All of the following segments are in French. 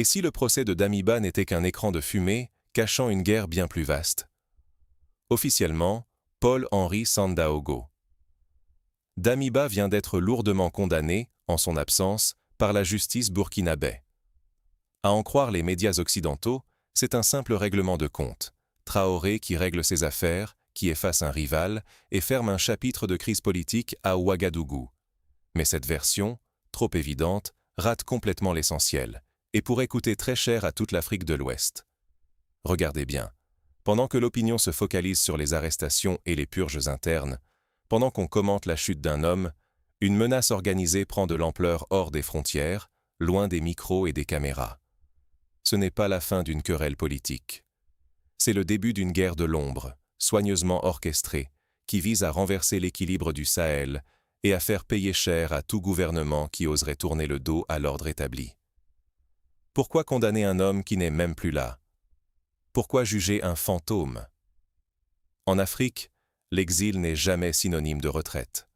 Et si le procès de Damiba n'était qu'un écran de fumée cachant une guerre bien plus vaste? Officiellement, Paul-Henri Sandaogo. Damiba vient d'être lourdement condamné, en son absence, par la justice burkinabé. À en croire les médias occidentaux, c'est un simple règlement de compte. Traoré qui règle ses affaires, qui efface un rival et ferme un chapitre de crise politique à Ouagadougou. Mais cette version, trop évidente, rate complètement l'essentiel et pourrait coûter très cher à toute l'Afrique de l'Ouest. Regardez bien. Pendant que l'opinion se focalise sur les arrestations et les purges internes, pendant qu'on commente la chute d'un homme, une menace organisée prend de l'ampleur hors des frontières, loin des micros et des caméras. Ce n'est pas la fin d'une querelle politique. C'est le début d'une guerre de l'ombre, soigneusement orchestrée, qui vise à renverser l'équilibre du Sahel et à faire payer cher à tout gouvernement qui oserait tourner le dos à l'ordre établi. Pourquoi condamner un homme qui n'est même plus là? Pourquoi juger un fantôme? En Afrique, l'exil n'est jamais synonyme de retraite.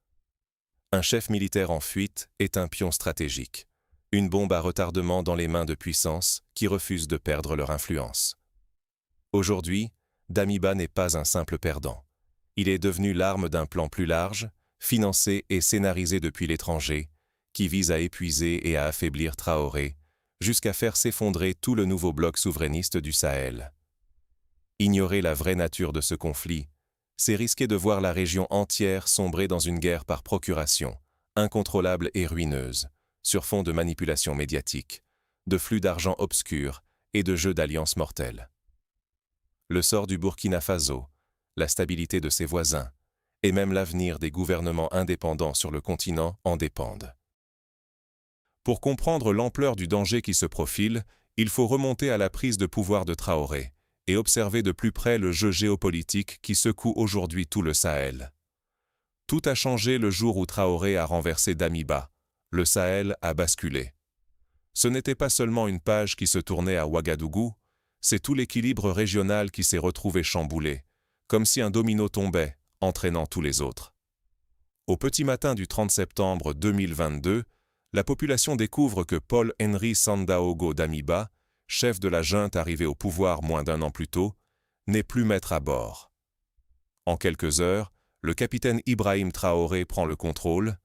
Un chef militaire en fuite est un pion stratégique, une bombe à retardement dans les mains de puissances qui refusent de perdre leur influence. Aujourd'hui, Damiba n'est pas un simple perdant. Il est devenu l'arme d'un plan plus large, financé et scénarisé depuis l'étranger, qui vise à épuiser et à affaiblir Traoré, jusqu'à faire s'effondrer tout le nouveau bloc souverainiste du Sahel. Ignorer la vraie nature de ce conflit, c'est risquer de voir la région entière sombrer dans une guerre par procuration, incontrôlable et ruineuse, sur fond de manipulation médiatique, de flux d'argent obscurs et de jeux d'alliances mortelles. Le sort du Burkina Faso, la stabilité de ses voisins, et même l'avenir des gouvernements indépendants sur le continent en dépendent. Pour comprendre l'ampleur du danger qui se profile, il faut remonter à la prise de pouvoir de Traoré et observer de plus près le jeu géopolitique qui secoue aujourd'hui tout le Sahel. Tout a changé le jour où Traoré a renversé Damiba. Le Sahel a basculé. Ce n'était pas seulement une page qui se tournait à Ouagadougou, c'est tout l'équilibre régional qui s'est retrouvé chamboulé, comme si un domino tombait, entraînant tous les autres. Au petit matin du 30 septembre 2022, la population découvre que Paul-Henri Sandaogo Damiba, chef de la junte arrivé au pouvoir moins d'un an plus tôt, n'est plus maître à bord. En quelques heures, le capitaine Ibrahim Traoré prend le contrôle,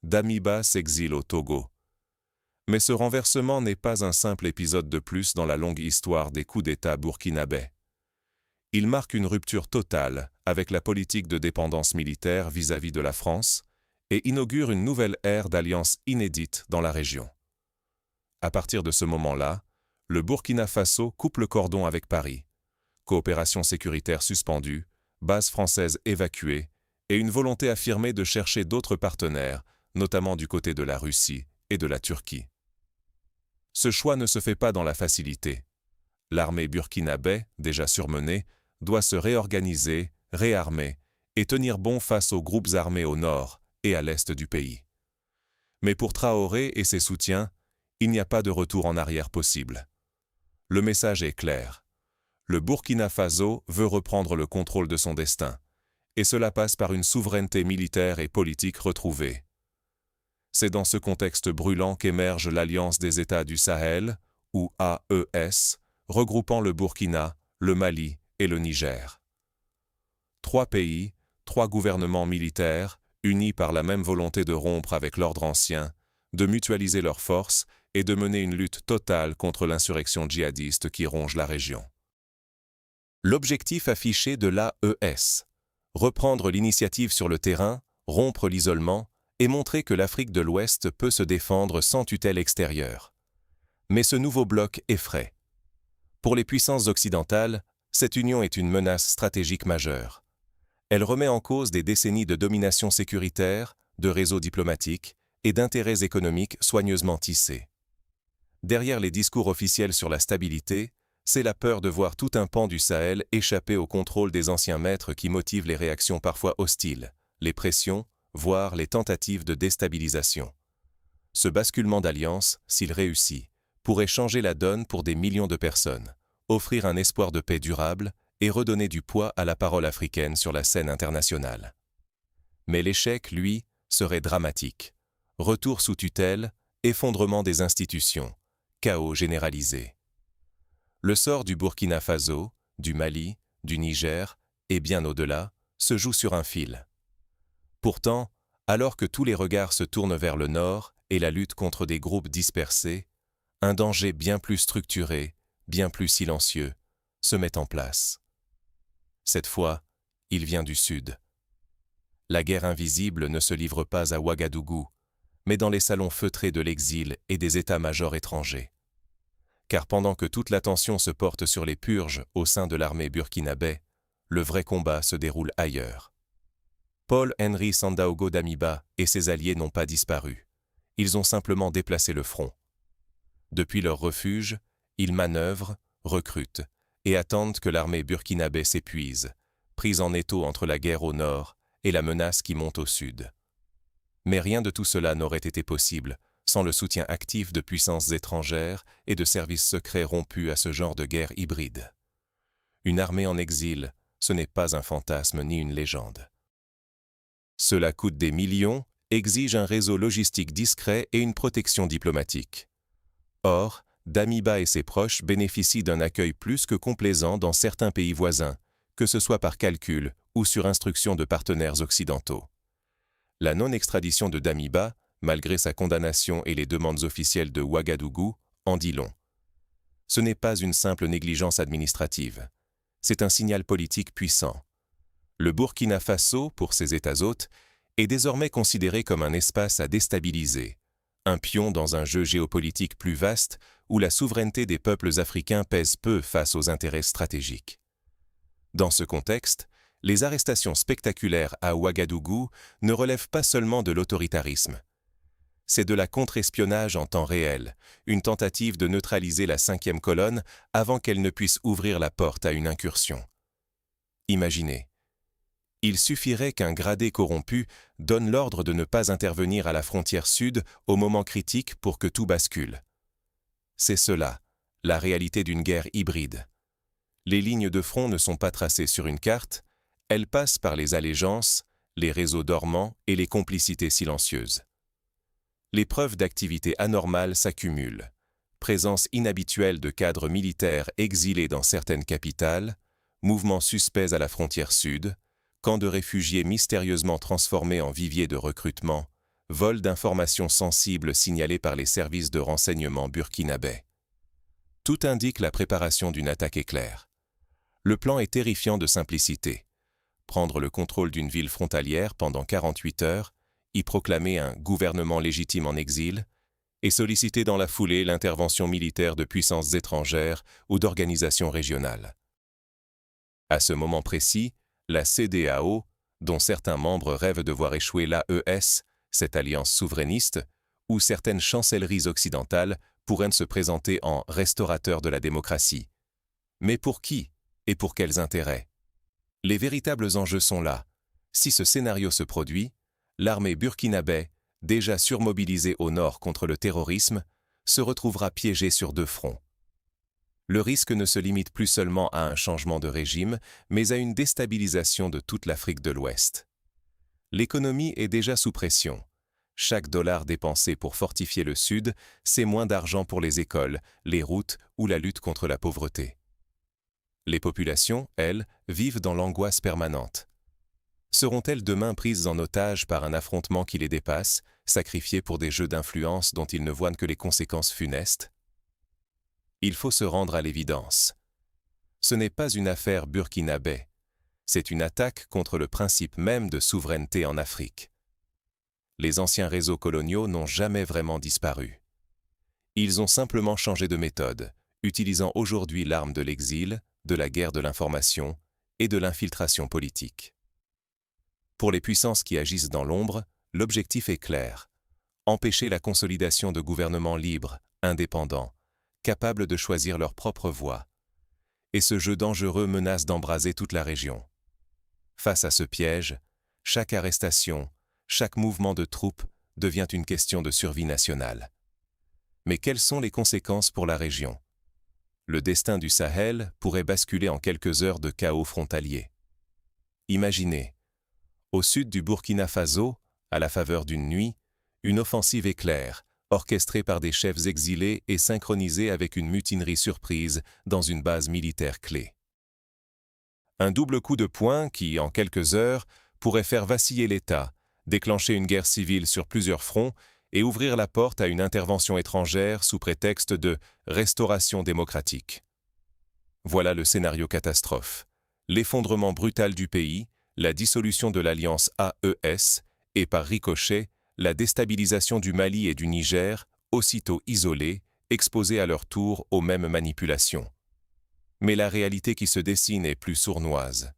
Damiba s'exile au Togo. Mais ce renversement n'est pas un simple épisode de plus dans la longue histoire des coups d'État burkinabés. Il marque une rupture totale avec la politique de dépendance militaire vis-à-vis de la France et inaugure une nouvelle ère d'alliances inédites dans la région. À partir de ce moment-là, le Burkina Faso coupe le cordon avec Paris. Coopération sécuritaire suspendue, base française évacuée et une volonté affirmée de chercher d'autres partenaires, notamment du côté de la Russie et de la Turquie. Ce choix ne se fait pas dans la facilité. L'armée burkinabé, déjà surmenée, doit se réorganiser, réarmer et tenir bon face aux groupes armés au nord et à l'est du pays. Mais pour Traoré et ses soutiens, il n'y a pas de retour en arrière possible. Le message est clair. Le Burkina Faso veut reprendre le contrôle de son destin, et cela passe par une souveraineté militaire et politique retrouvée. C'est dans ce contexte brûlant qu'émerge l'Alliance des États du Sahel, ou AES, regroupant le Burkina, le Mali et le Niger. 3 pays, 3 gouvernements militaires, unis par la même volonté de rompre avec l'ordre ancien, de mutualiser leurs forces et de mener une lutte totale contre l'insurrection djihadiste qui ronge la région. L'objectif affiché de l'AES: reprendre l'initiative sur le terrain, rompre l'isolement et montrer que l'Afrique de l'Ouest peut se défendre sans tutelle extérieure. Mais ce nouveau bloc effraie. Pour les puissances occidentales, cette union est une menace stratégique majeure. Elle remet en cause des décennies de domination sécuritaire, de réseaux diplomatiques et d'intérêts économiques soigneusement tissés. Derrière les discours officiels sur la stabilité, c'est la peur de voir tout un pan du Sahel échapper au contrôle des anciens maîtres qui motive les réactions parfois hostiles, les pressions, voire les tentatives de déstabilisation. Ce basculement d'alliance, s'il réussit, pourrait changer la donne pour des millions de personnes, offrir un espoir de paix durable et redonner du poids à la parole africaine sur la scène internationale. Mais l'échec, lui, serait dramatique. Retour sous tutelle, effondrement des institutions, chaos généralisé. Le sort du Burkina Faso, du Mali, du Niger, et bien au-delà, se joue sur un fil. Pourtant, alors que tous les regards se tournent vers le nord et la lutte contre des groupes dispersés, un danger bien plus structuré, bien plus silencieux, se met en place. Cette fois, il vient du sud. La guerre invisible ne se livre pas à Ouagadougou, mais dans les salons feutrés de l'exil et des états-majors étrangers. Car pendant que toute l'attention se porte sur les purges au sein de l'armée burkinabé, le vrai combat se déroule ailleurs. Paul-Henri Sandaogo Damiba et ses alliés n'ont pas disparu. Ils ont simplement déplacé le front. Depuis leur refuge, ils manœuvrent, recrutent et attendent que l'armée burkinabé s'épuise, prise en étau entre la guerre au nord et la menace qui monte au sud. Mais rien de tout cela n'aurait été possible sans le soutien actif de puissances étrangères et de services secrets rompus à ce genre de guerre hybride. Une armée en exil, ce n'est pas un fantasme ni une légende. Cela coûte des millions, exige un réseau logistique discret et une protection diplomatique. Or, Damiba et ses proches bénéficient d'un accueil plus que complaisant dans certains pays voisins, que ce soit par calcul ou sur instruction de partenaires occidentaux. La non-extradition de Damiba, malgré sa condamnation et les demandes officielles de Ouagadougou, en dit long. Ce n'est pas une simple négligence administrative. C'est un signal politique puissant. Le Burkina Faso, pour ses États hôtes, est désormais considéré comme un espace à déstabiliser, un pion dans un jeu géopolitique plus vaste où la souveraineté des peuples africains pèse peu face aux intérêts stratégiques. Dans ce contexte, les arrestations spectaculaires à Ouagadougou ne relèvent pas seulement de l'autoritarisme. C'est de la contre-espionnage en temps réel, une tentative de neutraliser la cinquième colonne avant qu'elle ne puisse ouvrir la porte à une incursion. Imaginez. Il suffirait qu'un gradé corrompu donne l'ordre de ne pas intervenir à la frontière sud au moment critique pour que tout bascule. C'est cela, la réalité d'une guerre hybride. Les lignes de front ne sont pas tracées sur une carte, elles passent par les allégeances, les réseaux dormants et les complicités silencieuses. Les preuves d'activité anormale s'accumulent. Présence inhabituelle de cadres militaires exilés dans certaines capitales, mouvements suspects à la frontière sud, camps de réfugiés mystérieusement transformés en viviers de recrutement, vol d'informations sensibles signalées par les services de renseignement burkinabais. Tout indique la préparation d'une attaque éclair. Le plan est terrifiant de simplicité. Prendre le contrôle d'une ville frontalière pendant 48 heures, y proclamer un gouvernement légitime en exil, et solliciter dans la foulée l'intervention militaire de puissances étrangères ou d'organisations régionales. À ce moment précis, la CEDEAO, dont certains membres rêvent de voir échouer l'AES, cette alliance souverainiste, ou certaines chancelleries occidentales pourraient se présenter en restaurateurs de la démocratie. Mais pour qui et pour quels intérêts? Les véritables enjeux sont là. Si ce scénario se produit, l'armée burkinabé, déjà surmobilisée au nord contre le terrorisme, se retrouvera piégée sur deux fronts. Le risque ne se limite plus seulement à un changement de régime, mais à une déstabilisation de toute l'Afrique de l'Ouest. L'économie est déjà sous pression. Chaque dollar dépensé pour fortifier le Sud, c'est moins d'argent pour les écoles, les routes ou la lutte contre la pauvreté. Les populations, elles, vivent dans l'angoisse permanente. Seront-elles demain prises en otage par un affrontement qui les dépasse, sacrifiées pour des jeux d'influence dont ils ne voient que les conséquences funestes? Il faut se rendre à l'évidence. Ce n'est pas une affaire burkinabé, c'est une attaque contre le principe même de souveraineté en Afrique. Les anciens réseaux coloniaux n'ont jamais vraiment disparu. Ils ont simplement changé de méthode, utilisant aujourd'hui l'arme de l'exil, de la guerre de l'information et de l'infiltration politique. Pour les puissances qui agissent dans l'ombre, l'objectif est clair: empêcher la consolidation de gouvernements libres, indépendants, capables de choisir leur propre voie. Et ce jeu dangereux menace d'embraser toute la région. Face à ce piège, chaque arrestation, chaque mouvement de troupes devient une question de survie nationale. Mais quelles sont les conséquences pour la région? Le destin du Sahel pourrait basculer en quelques heures de chaos frontalier. Imaginez, au sud du Burkina Faso, à la faveur d'une nuit, une offensive éclair, orchestrée par des chefs exilés et synchronisée avec une mutinerie surprise dans une base militaire clé. Un double coup de poing qui, en quelques heures, pourrait faire vaciller l'État, déclencher une guerre civile sur plusieurs fronts et ouvrir la porte à une intervention étrangère sous prétexte de restauration démocratique. Voilà le scénario catastrophe. L'effondrement brutal du pays, la dissolution de l'alliance AES et, par ricochet, la déstabilisation du Mali et du Niger, aussitôt isolés, exposés à leur tour aux mêmes manipulations. Mais la réalité qui se dessine est plus sournoise.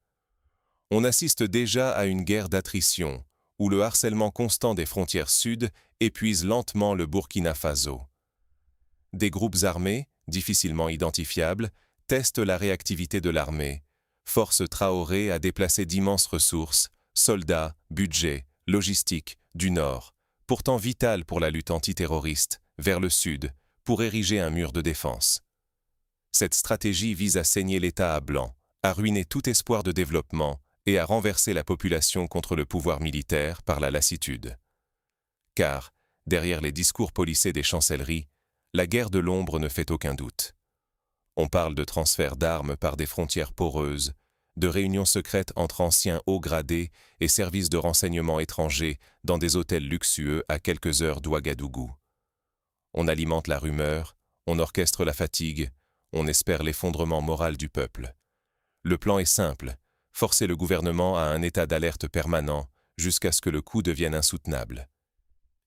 On assiste déjà à une guerre d'attrition, où le harcèlement constant des frontières sud épuise lentement le Burkina Faso. Des groupes armés, difficilement identifiables, testent la réactivité de l'armée, force Traoré à déplacer d'immenses ressources, soldats, budget, logistique, du nord, pourtant vitales pour la lutte antiterroriste, vers le sud, pour ériger un mur de défense. Cette stratégie vise à saigner l'État à blanc, à ruiner tout espoir de développement et à renverser la population contre le pouvoir militaire par la lassitude. Car, derrière les discours policés des chancelleries, la guerre de l'ombre ne fait aucun doute. On parle de transfert d'armes par des frontières poreuses, de réunions secrètes entre anciens hauts gradés et services de renseignement étrangers dans des hôtels luxueux à quelques heures d'Ouagadougou. On alimente la rumeur, on orchestre la fatigue, on espère l'effondrement moral du peuple. Le plan est simple, forcer le gouvernement à un état d'alerte permanent jusqu'à ce que le coup devienne insoutenable.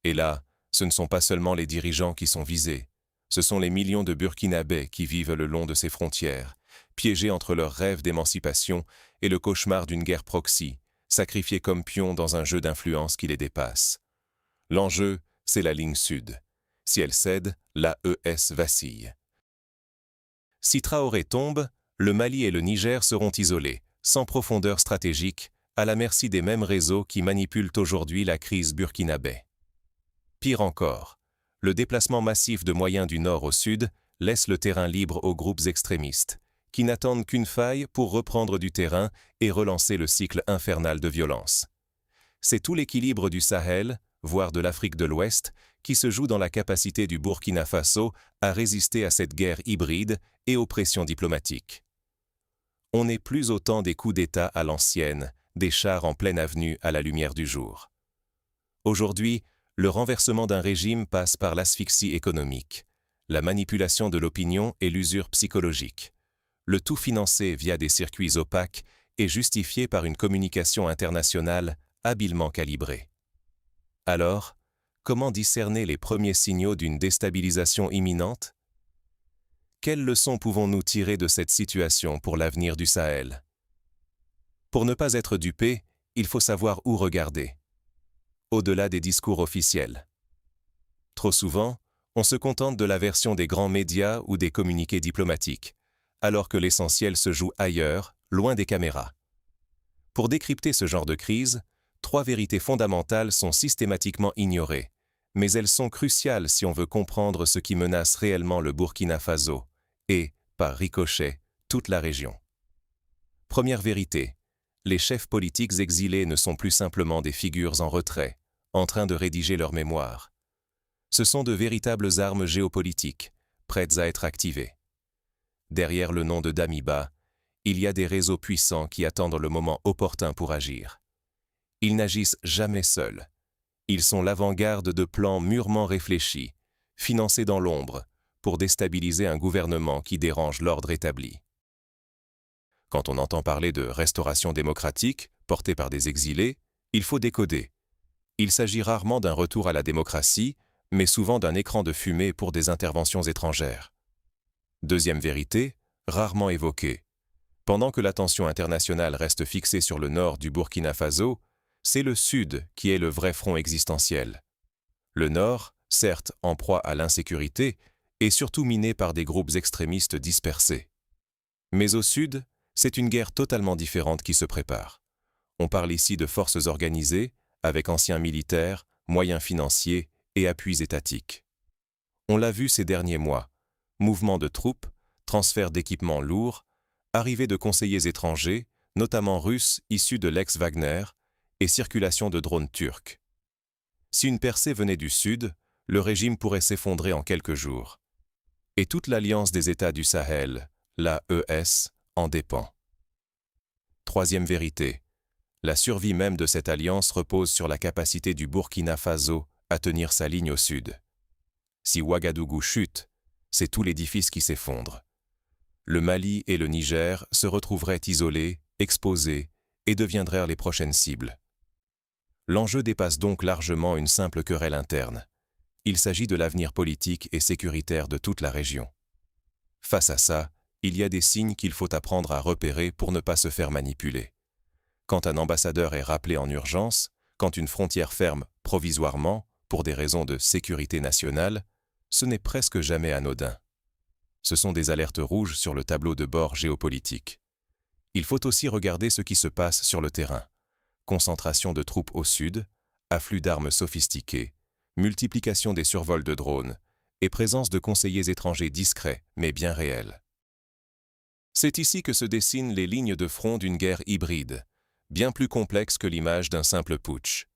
Et là, ce ne sont pas seulement les dirigeants qui sont visés, ce sont les millions de Burkinabés qui vivent le long de ces frontières, piégés entre leurs rêves d'émancipation et le cauchemar d'une guerre proxy, sacrifiés comme pions dans un jeu d'influence qui les dépasse. L'enjeu, c'est la ligne sud. Si elle cède, l'AES vacille. Si Traoré tombe, le Mali et le Niger seront isolés, sans profondeur stratégique, à la merci des mêmes réseaux qui manipulent aujourd'hui la crise burkinabé. Pire encore, le déplacement massif de moyens du nord au sud laisse le terrain libre aux groupes extrémistes, qui n'attendent qu'une faille pour reprendre du terrain et relancer le cycle infernal de violence. C'est tout l'équilibre du Sahel, voire de l'Afrique de l'Ouest, qui se joue dans la capacité du Burkina Faso à résister à cette guerre hybride et aux pressions diplomatiques. On n'est plus au temps des coups d'État à l'ancienne, des chars en pleine avenue à la lumière du jour. Aujourd'hui, le renversement d'un régime passe par l'asphyxie économique, la manipulation de l'opinion et l'usure psychologique. Le tout financé via des circuits opaques et justifié par une communication internationale habilement calibrée. Alors, comment discerner les premiers signaux d'une déstabilisation imminente? Quelles leçons pouvons-nous tirer de cette situation pour l'avenir du Sahel? Pour ne pas être dupé, il faut savoir où regarder. Au-delà des discours officiels. Trop souvent, on se contente de la version des grands médias ou des communiqués diplomatiques, alors que l'essentiel se joue ailleurs, loin des caméras. Pour décrypter ce genre de crise, 3 vérités fondamentales sont systématiquement ignorées, mais elles sont cruciales si on veut comprendre ce qui menace réellement le Burkina Faso et, par ricochet, toute la région. Première vérité, les chefs politiques exilés ne sont plus simplement des figures en retrait, en train de rédiger leur mémoire. Ce sont de véritables armes géopolitiques, prêtes à être activées. Derrière le nom de Damiba, il y a des réseaux puissants qui attendent le moment opportun pour agir. Ils n'agissent jamais seuls. Ils sont l'avant-garde de plans mûrement réfléchis, financés dans l'ombre, pour déstabiliser un gouvernement qui dérange l'ordre établi. Quand on entend parler de restauration démocratique, portée par des exilés, il faut décoder. Il s'agit rarement d'un retour à la démocratie, mais souvent d'un écran de fumée pour des interventions étrangères. Deuxième vérité, rarement évoquée. Pendant que l'attention internationale reste fixée sur le nord du Burkina Faso, c'est le sud qui est le vrai front existentiel. Le nord, certes en proie à l'insécurité, est surtout miné par des groupes extrémistes dispersés. Mais au sud, c'est une guerre totalement différente qui se prépare. On parle ici de forces organisées, avec anciens militaires, moyens financiers et appuis étatiques. On l'a vu ces derniers mois, mouvements de troupes, transferts d'équipements lourds, arrivée de conseillers étrangers, notamment russes issus de l'ex-Wagner, et circulation de drones turcs. Si une percée venait du sud, le régime pourrait s'effondrer en quelques jours. Et toute l'alliance des États du Sahel, l'AES, en dépend. Troisième vérité, la survie même de cette alliance repose sur la capacité du Burkina Faso à tenir sa ligne au sud. Si Ouagadougou chute, c'est tout l'édifice qui s'effondre. Le Mali et le Niger se retrouveraient isolés, exposés, et deviendraient les prochaines cibles. L'enjeu dépasse donc largement une simple querelle interne. Il s'agit de l'avenir politique et sécuritaire de toute la région. Face à ça, il y a des signes qu'il faut apprendre à repérer pour ne pas se faire manipuler. Quand un ambassadeur est rappelé en urgence, quand une frontière ferme provisoirement, pour des raisons de sécurité nationale, ce n'est presque jamais anodin. Ce sont des alertes rouges sur le tableau de bord géopolitique. Il faut aussi regarder ce qui se passe sur le terrain. Concentration de troupes au sud, afflux d'armes sophistiquées, multiplication des survols de drones et présence de conseillers étrangers discrets mais bien réels. C'est ici que se dessinent les lignes de front d'une guerre hybride, bien plus complexe que l'image d'un simple putsch.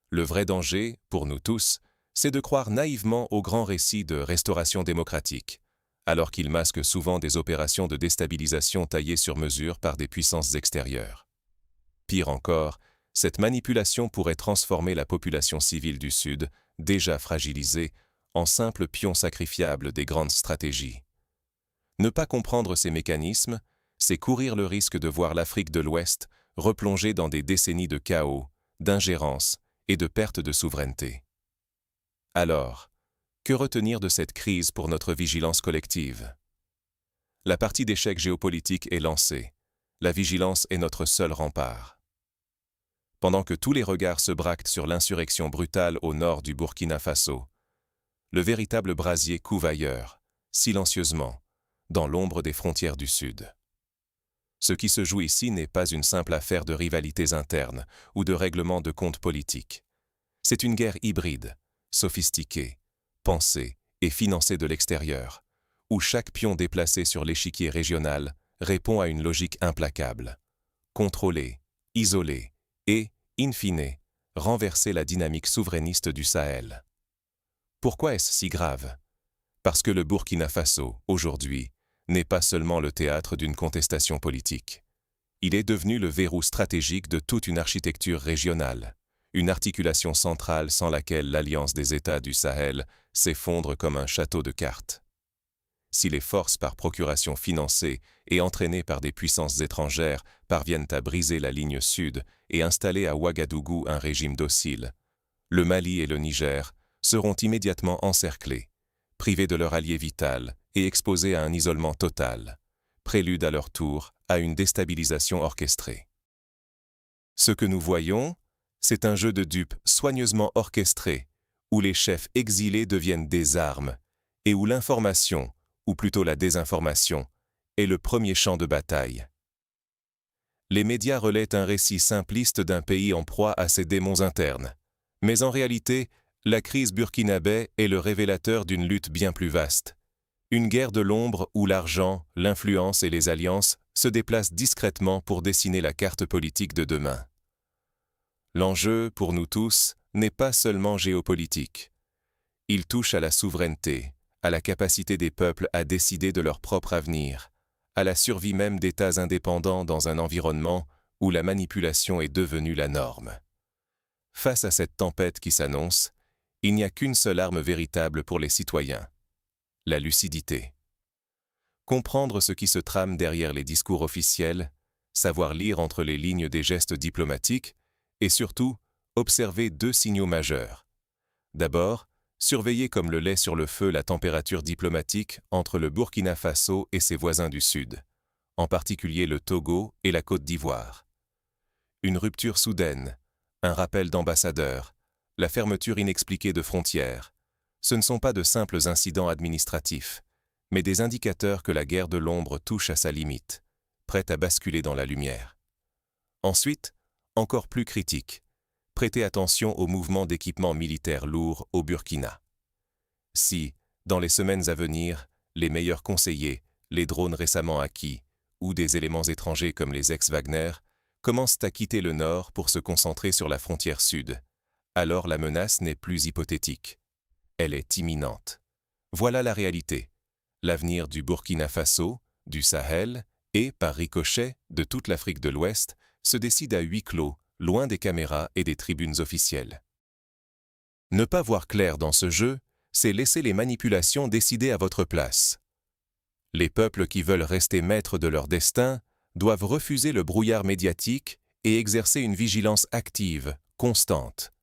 Le vrai danger, pour nous tous, c'est de croire naïvement au grand récit de restauration démocratique, alors qu'il masque souvent des opérations de déstabilisation taillées sur mesure par des puissances extérieures. Pire encore, cette manipulation pourrait transformer la population civile du Sud, déjà fragilisée, en simple pion sacrifiable des grandes stratégies. Ne pas comprendre ces mécanismes, c'est courir le risque de voir l'Afrique de l'Ouest replonger dans des décennies de chaos, d'ingérence et de perte de souveraineté. Alors, que retenir de cette crise pour notre vigilance collective? La partie d'échec géopolitique est lancée. La vigilance est notre seul rempart. Pendant que tous les regards se braquent sur l'insurrection brutale au nord du Burkina Faso, le véritable brasier couve ailleurs, silencieusement, dans l'ombre des frontières du Sud. Ce qui se joue ici n'est pas une simple affaire de rivalités internes ou de règlement de comptes politiques. C'est une guerre hybride, sophistiquée, pensée et financée de l'extérieur, où chaque pion déplacé sur l'échiquier régional répond à une logique implacable. Contrôler, isoler et, in fine, renverser la dynamique souverainiste du Sahel. Pourquoi est-ce si grave? Parce que le Burkina Faso, aujourd'hui, n'est pas seulement le théâtre d'une contestation politique. Il est devenu le verrou stratégique de toute une architecture régionale, une articulation centrale sans laquelle l'alliance des États du Sahel s'effondre comme un château de cartes. Si les forces par procuration financées et entraînées par des puissances étrangères parviennent à briser la ligne sud et installer à Ouagadougou un régime docile, le Mali et le Niger seront immédiatement encerclés, privés de leur allié vital et exposés à un isolement total, prélude à leur tour à une déstabilisation orchestrée. Ce que nous voyons, c'est un jeu de dupes soigneusement orchestré, où les chefs exilés deviennent des armes, et où l'information, ou plutôt la désinformation, est le premier champ de bataille. Les médias relaient un récit simpliste d'un pays en proie à ses démons internes, mais en réalité, la crise burkinabé est le révélateur d'une lutte bien plus vaste. Une guerre de l'ombre où l'argent, l'influence et les alliances se déplacent discrètement pour dessiner la carte politique de demain. L'enjeu, pour nous tous, n'est pas seulement géopolitique. Il touche à la souveraineté, à la capacité des peuples à décider de leur propre avenir, à la survie même d'États indépendants dans un environnement où la manipulation est devenue la norme. Face à cette tempête qui s'annonce, il n'y a qu'une seule arme véritable pour les citoyens: la lucidité. Comprendre ce qui se trame derrière les discours officiels, savoir lire entre les lignes des gestes diplomatiques, et surtout, observer deux signaux majeurs. D'abord, surveiller comme le lait sur le feu la température diplomatique entre le Burkina Faso et ses voisins du Sud, en particulier le Togo et la Côte d'Ivoire. Une rupture soudaine, un rappel d'ambassadeurs, la fermeture inexpliquée de frontières, ce ne sont pas de simples incidents administratifs, mais des indicateurs que la guerre de l'ombre touche à sa limite, prête à basculer dans la lumière. Ensuite, encore plus critique, prêtez attention aux mouvements d'équipements militaires lourds au Burkina. Si, dans les semaines à venir, les meilleurs conseillers, les drones récemment acquis, ou des éléments étrangers comme les ex-Wagner, commencent à quitter le nord pour se concentrer sur la frontière sud, alors la menace n'est plus hypothétique. elle est imminente. Voilà la réalité. L'avenir du Burkina Faso, du Sahel et, par ricochet, de toute l'Afrique de l'Ouest se décide à huis clos, loin des caméras et des tribunes officielles. Ne pas voir clair dans ce jeu, c'est laisser les manipulations décider à votre place. Les peuples qui veulent rester maîtres de leur destin doivent refuser le brouillard médiatique et exercer une vigilance active, constante.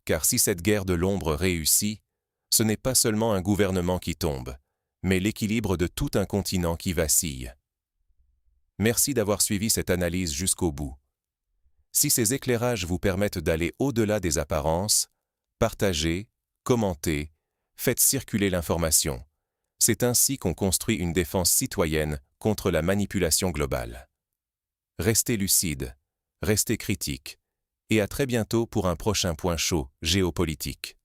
Car si cette guerre de l'ombre réussit, ce n'est pas seulement un gouvernement qui tombe, mais l'équilibre de tout un continent qui vacille. Merci d'avoir suivi cette analyse jusqu'au bout. Si ces éclairages vous permettent d'aller au-delà des apparences, partagez, commentez, faites circuler l'information. C'est ainsi qu'on construit une défense citoyenne contre la manipulation globale. Restez lucide, restez critique, et à très bientôt pour un prochain point chaud géopolitique.